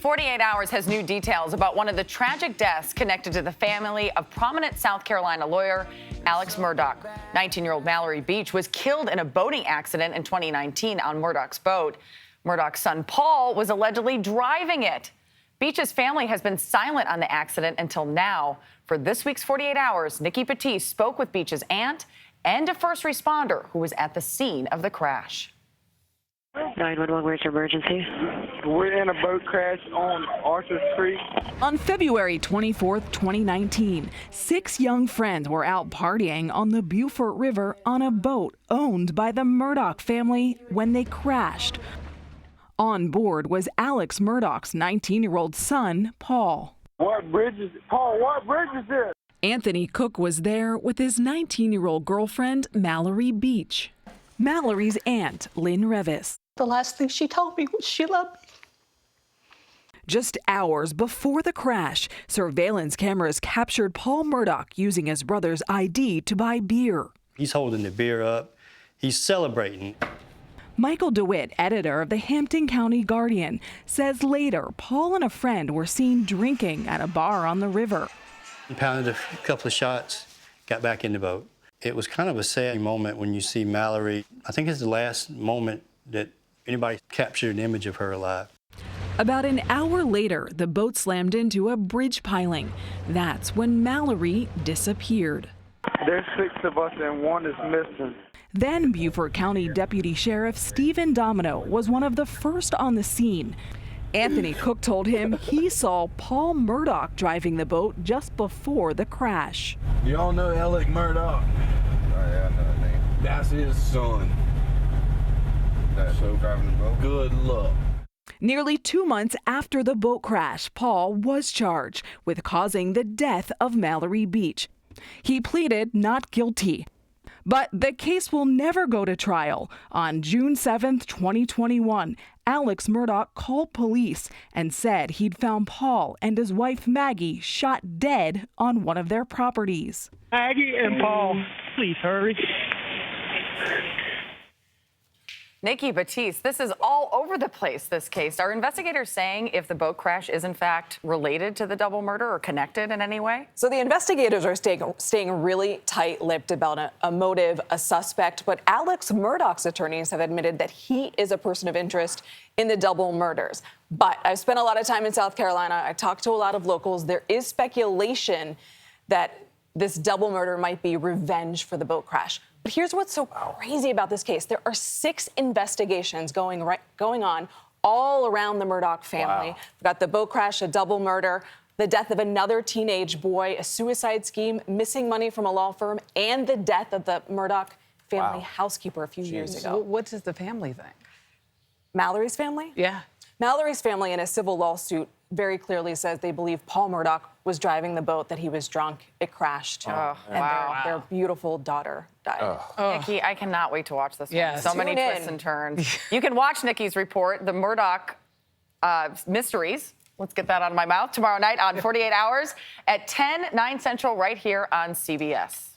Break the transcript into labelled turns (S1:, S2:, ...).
S1: 48 Hours has new details about one of the tragic deaths connected to the family of prominent South Carolina lawyer Alex Murdaugh. 19-year-old Mallory Beach was killed in a boating accident in 2019 on Murdaugh's boat. Murdaugh's son Paul was allegedly driving it. Beach's family has been silent on the accident until now. For this week's 48 Hours, Nikki Patisse spoke with Beach's aunt and a first responder who was at the scene of the crash.
S2: 911, where's your emergency?
S3: We're in a boat crash on Arthur Creek.
S4: On February 24th, 2019, 6 young friends were out partying on the Beaufort River on a boat owned by the Murdaugh family when they crashed. On board was Alex Murdaugh's 19-year-old son, Paul.
S3: What bridge is this?
S4: Anthony Cook was there with his 19-year-old girlfriend, Mallory Beach. Mallory's aunt, Lynn Revis.
S5: The last thing she told me was she loved me.
S4: Just hours before the crash, surveillance cameras captured Paul Murdaugh using his brother's ID to buy beer.
S6: He's holding the beer up. He's celebrating.
S4: Michael DeWitt, editor of the Hampton County Guardian, says later Paul and a friend were seen drinking at a bar on the river.
S6: He pounded a couple of shots, got back in the boat. It was kind of a sad moment when you see Mallory. I think it's the last moment that anybody captured an image of her alive.
S4: About an hour later, the boat slammed into a bridge piling. That's when Mallory disappeared.
S3: There's 6 of us and one is missing.
S4: Then Beaufort County Deputy Sheriff Stephen Domino was one of the first on the scene. Anthony Cook told him he saw Paul Murdaugh driving the boat just before the crash.
S7: You all know Alex Murdaugh?
S8: Oh, yeah, I know that name.
S7: That's his son.
S8: That's so driving the boat.
S7: Good luck.
S4: Nearly 2 months after the boat crash, Paul was charged with causing the death of Mallory Beach. He pleaded not guilty. But the case will never go to trial. On June 7th, 2021, Alex Murdaugh called police and said he'd found Paul and his wife Maggie shot dead on one of their properties.
S3: Maggie and Paul, please hurry.
S1: Nikki Patisse, this is all over the place, this case. Are investigators saying if the boat crash is in fact related to the double murder or connected in any way?
S5: So the investigators are staying really tight-lipped about a motive, a suspect, but Alex Murdaugh's attorneys have admitted that he is a person of interest in the double murders. But I've spent a lot of time in South Carolina. I talked to a lot of locals. There is speculation that this double murder might be revenge for the boat crash. But here's what's so crazy about this case. There are 6 investigations going on all around the Murdaugh family.
S7: Wow.
S5: We've got the boat crash, a double murder, the death of another teenage boy, a suicide scheme, missing money from a law firm, and the death of the Murdaugh family housekeeper a few years ago.
S9: What does the family think?
S5: Mallory's family?
S9: Yeah.
S5: Mallory's family, in a civil lawsuit, very clearly says they believe Paul Murdaugh was driving the boat, that he was drunk, it crashed, and their beautiful daughter died.
S1: Nikki, I cannot wait to watch this one.
S9: Yes.
S1: So many
S5: Tune
S1: twists
S5: in.
S1: and turns. You can watch Nikki's report, The Murdaugh Mysteries. Let's get that out of my mouth. Tomorrow night on 48 Hours at 10, 9 Central, right here on CBS.